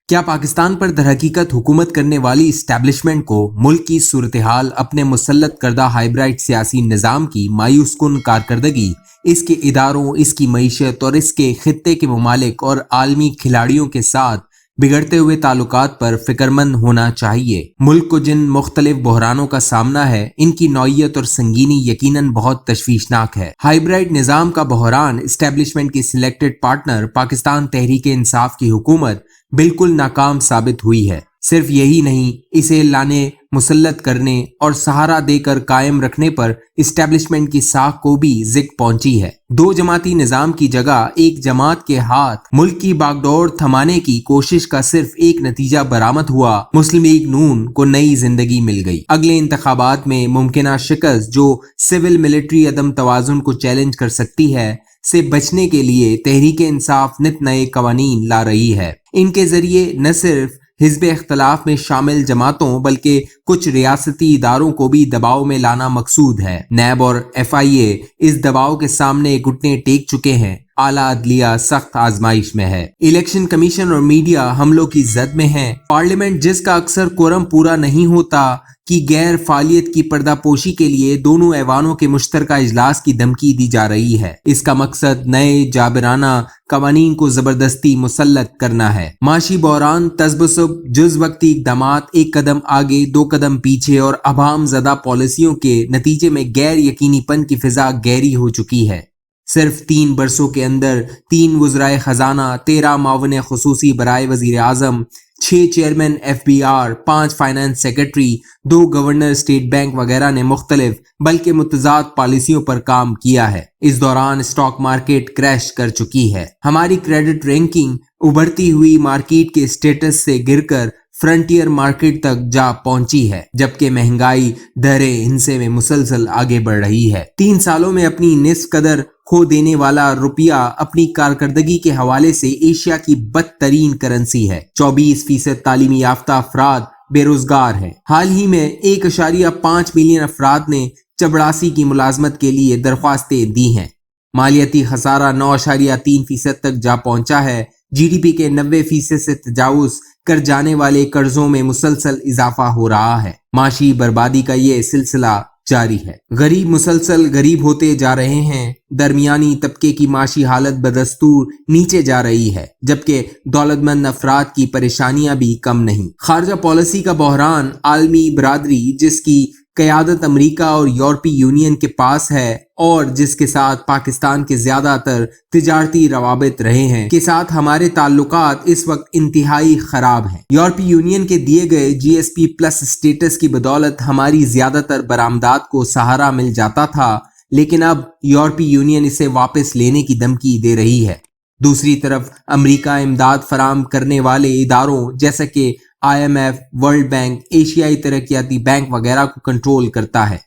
کیا پاکستان پر درحقیقت حکومت کرنے والی اسٹیبلشمنٹ کو ملک کی صورتحال، اپنے مسلط کردہ ہائیبرائڈ سیاسی نظام کی مایوس کن کارکردگی، اس کے اداروں، اس کی معیشت اور اس کے خطے کے ممالک اور عالمی کھلاڑیوں کے ساتھ بگڑتے ہوئے تعلقات پر فکرمند ہونا چاہیے؟ ملک کو جن مختلف بحرانوں کا سامنا ہے، ان کی نوعیت اور سنگینی یقیناً بہت تشویشناک ہے۔ ہائیبرائڈ نظام کا بحران، اسٹیبلشمنٹ کی سلیکٹڈ پارٹنر پاکستان تحریک انصاف کی حکومت بالکل ناکام ثابت ہوئی ہے۔ صرف یہی نہیں، اسے لانے، مسلط کرنے اور سہارا دے کر قائم رکھنے پر اسٹیبلشمنٹ کی ساکھ کو بھی زک پہنچی ہے۔ دو جماعتی نظام کی جگہ ایک جماعت کے ہاتھ ملک کی باغ دوڑ تھمانے کی کوشش کا صرف ایک نتیجہ برآمد ہوا، مسلم لیگ نون کو نئی زندگی مل گئی۔ اگلے انتخابات میں ممکنہ شکست جو سول ملٹری عدم توازن کو چیلنج کر سکتی ہے سے بچنے کے لیے تحریک انصاف نت نئے قوانین لا رہی ہے۔ ان کے ذریعے نہ صرف حزب اختلاف میں شامل جماعتوں بلکہ کچھ ریاستی اداروں کو بھی دباؤ میں لانا مقصود ہے۔ نیب اور FIA اس دباؤ کے سامنے گھٹنے ٹیک چکے ہیں۔ اعلیٰ عدلیہ سخت آزمائش میں ہے۔ الیکشن کمیشن اور میڈیا حملوں کی زد میں ہے۔ پارلیمنٹ جس کا اکثر کورم پورا نہیں ہوتا کی غیر فعالیت کی پردہ پوشی کے لیے دونوں ایوانوں کے مشترکہ اجلاس کی دھمکی دی جا رہی ہے۔ اس کا مقصد نئے جابرانہ قوانین کو زبردستی مسلط کرنا ہے۔ معاشی بحران، تذبذب، جز وقتی اقدامات، ایک قدم آگے دو قدم پیچھے اور ابہام زدہ پالیسیوں کے نتیجے میں غیر یقینی پن کی فضا گہری ہو چکی ہے۔ صرف 3 برسوں کے اندر 3 وزرائے خزانہ، 13 معاون خصوصی برائے وزیر اعظم، 6 chairman FBR، 5 finance secretary, 2 governor state bank وغیرہ نے مختلف بلکہ متضاد پالیسیوں پر کام کیا ہے۔ اس دوران اسٹاک مارکیٹ کریش کر چکی ہے۔ ہماری کریڈٹ رینکنگ ابھرتی ہوئی مارکیٹ کے اسٹیٹس سے گر کر فرنٹیئر مارکیٹ تک جا پہنچی ہے، جبکہ مہنگائی دہرے ہندسے میں مسلسل آگے بڑھ رہی ہے۔ 3 سالوں میں اپنی نصف قدر کھو دینے والا روپیہ اپنی کارکردگی کے حوالے سے ایشیا کی بدترین کرنسی ہے۔ 24% تعلیمی یافتہ افراد بے روزگار ہیں۔ حال ہی میں 1.5 ملین افراد نے چپڑاسی کی ملازمت کے لیے درخواستیں دی ہیں۔ مالیاتی خسارہ 9.3% تک جا پہنچا ہے۔ GDP کے 90% سے تجاوز کر جانے والے قرضوں میں مسلسل اضافہ ہو رہا ہے۔ معاشی بربادی کا یہ سلسلہ جاری ہے۔ غریب مسلسل غریب ہوتے جا رہے ہیں۔ درمیانی طبقے کی معاشی حالت بدستور نیچے جا رہی ہے، جبکہ دولت مند افراد کی پریشانیاں بھی کم نہیں۔ خارجہ پالیسی کا بحران، عالمی برادری جس کی قیادت امریکہ اور یورپی یونین کے پاس ہے اور جس کے ساتھ پاکستان کے زیادہ تر تجارتی روابط رہے ہیں، کے ساتھ ہمارے تعلقات اس وقت انتہائی خراب ہیں۔ یورپی یونین کے دیے گئے GSP+ اسٹیٹس کی بدولت ہماری زیادہ تر برآمدات کو سہارا مل جاتا تھا، لیکن اب یورپی یونین اسے واپس لینے کی دھمکی دے رہی ہے۔ دوسری طرف امریکہ امداد فراہم کرنے والے اداروں جیسا کہ IMF، ورلڈ بینک، ایشیائی ترقیاتی بینک وغیرہ کو کنٹرول کرتا ہے۔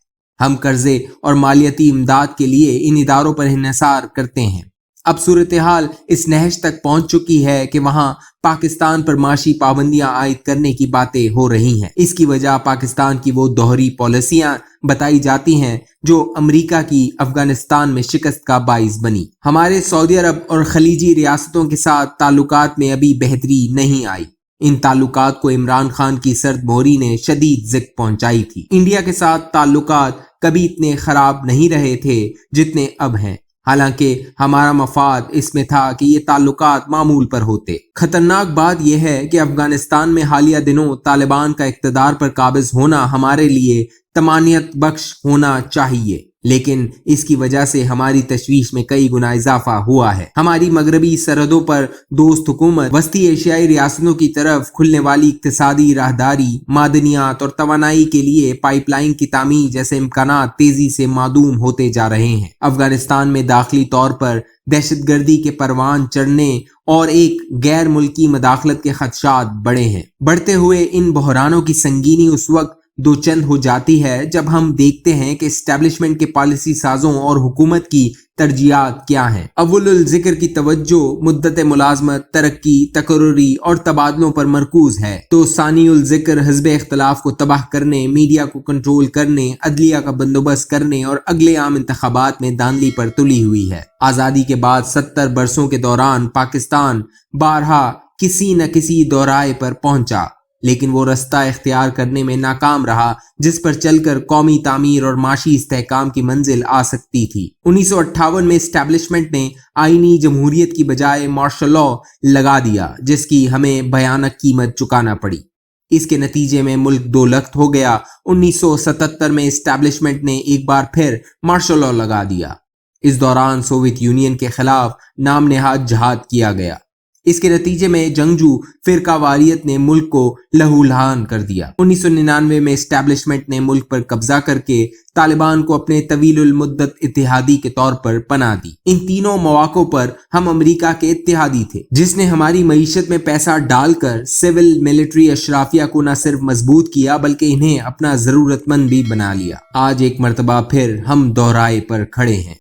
ہم قرضے اور مالیاتی امداد کے لیے ان اداروں پر انحصار کرتے ہیں۔ اب صورتحال اس نہج تک پہنچ چکی ہے کہ وہاں پاکستان پر معاشی پابندیاں عائد کرنے کی باتیں ہو رہی ہیں۔ اس کی وجہ پاکستان کی وہ دوہری پالیسیاں بتائی جاتی ہیں جو امریکہ کی افغانستان میں شکست کا باعث بنی۔ ہمارے سعودی عرب اور خلیجی ریاستوں کے ساتھ تعلقات میں ابھی بہتری نہیں آئی۔ ان تعلقات کو عمران خان کی سرد مہری نے شدید زک پہنچائی تھی۔ انڈیا کے ساتھ تعلقات کبھی اتنے خراب نہیں رہے تھے جتنے اب ہیں، حالانکہ ہمارا مفاد اس میں تھا کہ یہ تعلقات معمول پر ہوتے۔ خطرناک بات یہ ہے کہ افغانستان میں حالیہ دنوں طالبان کا اقتدار پر قابض ہونا ہمارے لیے طمانینت بخش ہونا چاہیے، لیکن اس کی وجہ سے ہماری تشویش میں کئی گنا اضافہ ہوا ہے۔ ہماری مغربی سرحدوں پر دوست حکومت وسطی ایشیائی ریاستوں کی طرف کھلنے والی اقتصادی راہداری، معدنیات اور توانائی کے لیے پائپ لائن کی تعمیر جیسے امکانات تیزی سے معدوم ہوتے جا رہے ہیں۔ افغانستان میں داخلی طور پر دہشت گردی کے پروان چڑھنے اور ایک غیر ملکی مداخلت کے خدشات بڑے ہیں۔ بڑھتے ہوئے ان بحرانوں کی سنگینی اس وقت دو چند ہو جاتی ہے جب ہم دیکھتے ہیں کہ اسٹیبلشمنٹ کے پالیسی سازوں اور حکومت کی ترجیحات کیا ہیں۔ اول الذکر کی توجہ مدت ملازمت، ترقی، تقرری اور تبادلوں پر مرکوز ہے، تو ثانی الذکر حزب اختلاف کو تباہ کرنے، میڈیا کو کنٹرول کرنے، عدلیہ کا بندوبست کرنے اور اگلے عام انتخابات میں دھاندلی پر تلی ہوئی ہے۔ آزادی کے بعد 70 برسوں کے دوران پاکستان بارہا کسی نہ کسی دورائے پر پہنچا، لیکن وہ رستہ اختیار کرنے میں ناکام رہا جس پر چل کر قومی تعمیر اور معاشی استحکام کی منزل آ سکتی تھی۔ 1958 میں اسٹیبلشمنٹ نے آئینی جمہوریت کی بجائے مارشل لاء لگا دیا، جس کی ہمیں بھیانک قیمت چکانا پڑی۔ اس کے نتیجے میں ملک دو لخت ہو گیا۔ 1977 میں اسٹیبلشمنٹ نے ایک بار پھر مارشل لاء لگا دیا۔ اس دوران سوویت یونین کے خلاف نام نہاد جہاد کیا گیا۔ اس کے نتیجے میں جنگجو فرقہ واریت نے ملک کو لہو لہان کر دیا۔ 1999 میں اسٹیبلشمنٹ نے ملک پر قبضہ کر کے طالبان کو اپنے طویل المدت اتحادی کے طور پر پناہ دی۔ ان تینوں مواقعوں پر ہم امریکہ کے اتحادی تھے، جس نے ہماری معیشت میں پیسہ ڈال کر سول ملٹری اشرافیہ کو نہ صرف مضبوط کیا بلکہ انہیں اپنا ضرورت مند بھی بنا لیا۔ آج ایک مرتبہ پھر ہم دہرائے پر کھڑے ہیں۔